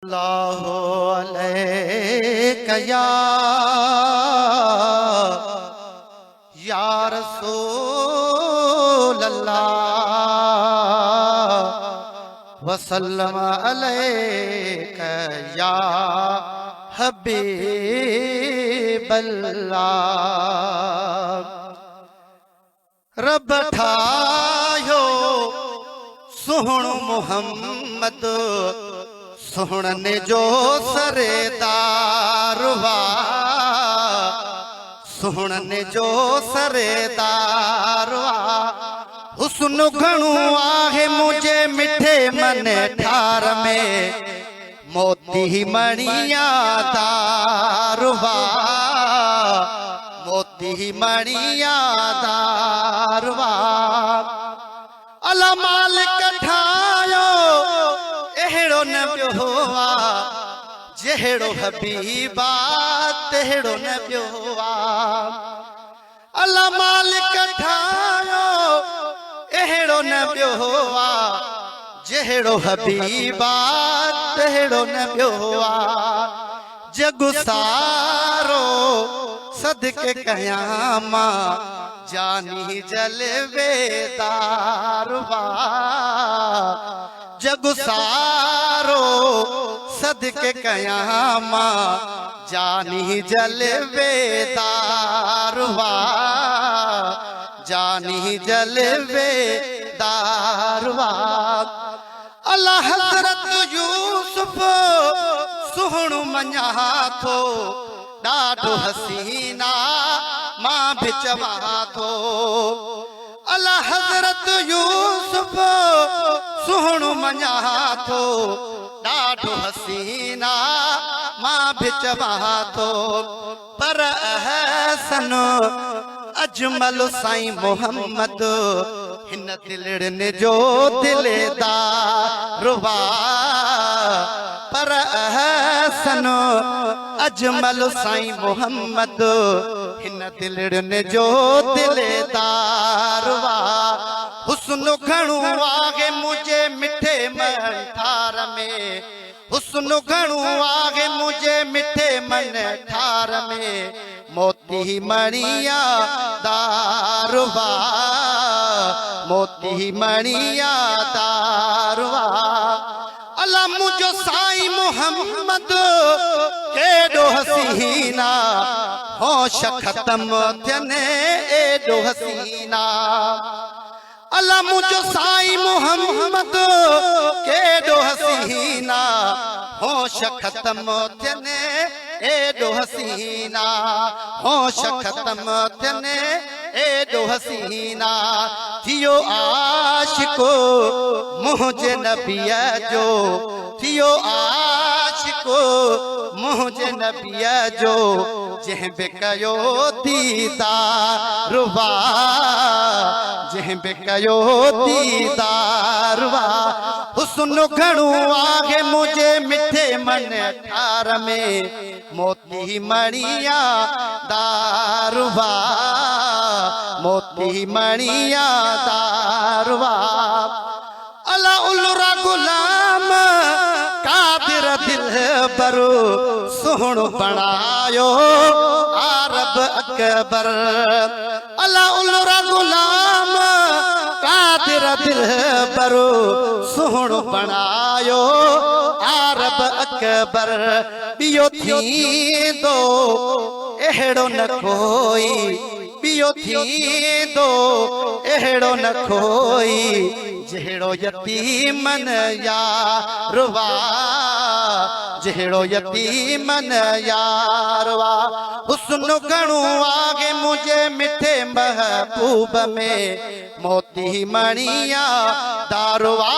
अल्लाहु अलैका या रसूल अल्लाह वसल्लम अलैका या हबीब अल्लाह। रब ठायो सुहण मुहम्मद सुहणने जो सरेदारवा सुहणने जो सरेदारवा हुस्न घणो आहे मुझे मिठे मन ठार में मोती मणिया दारवा मोती मणिया दारवा। अला मालिक ठायो एहड़ो न पियो हुआ जेहड़ो हबीबा तेहड़ो न पियो हुआ। अल्लाह मालिक ठायो एहड़ो न पियो हुआ जेहड़ो हबीबा तेहड़ो न पियो हुआ। जग सारो सदके कयामा जानी जलवेदारवा जग सारो सदके कयामा जानी जलवेदारवा जानी जलवेदारवा। अल्लाह हज़रत यूसुफ सुहण मञा थो ॾाढो हसीना मां भी चवा थो। अल्लाह हज़रत यूसुफ सुहण मञा थो ॾाढो हसीना मां भी चवा थो। पर अहसन अजमल साईं मोहम्मद हिन दिलड़ने जो दिलेदारवा। पर अहसन अजमल साईं मोहम्मद हिन दिलड़ने जो दिलेदारवा। हुस्न घणो आहे मुझे मिठे मन ठार में हुस्न घणो आहे मुझे मिठे मन ठार में मोती मणिया दारवा मोती मणिया दारवा। अल्लाह मुझो साईं मोहम्मद केॾो हसीना होश ख़त्म थियने एॾो हसीना। अल्लाह मुझो साईं मोहम्मद केॾो हसीना होश ख़त्म थियने एॾो हसीना होश ख़त्म थियने एॾो हसीना। थियो आशिको मुंहिंजे नबीअ जो थियो आशिको मुंहिंजे नबीअ जो जंहिं बि कयो दीदारवा जंहिं बि कयो दीदारवा। हुस्न घणो आहे मुझे मिठे मन ठार में मोती मणिया दारवा मोती मणिया दारवा। अला उलरा गुलाम कादिर दिल बरो सुहण बणायो आरब अकबर। अला उलरा गुलाम कादिर दिल बरो सुहण बणायो आरब अकबर। बियो थींदो एहड़ो न कोई बियो थींदो एहड़ो न कोई जेहड़ो यतीमन यारवा जेहड़ो यतीमन यारवा। हुस्न घणो आहे मुझे मिठे महबूब में मोती मणिया दारवा।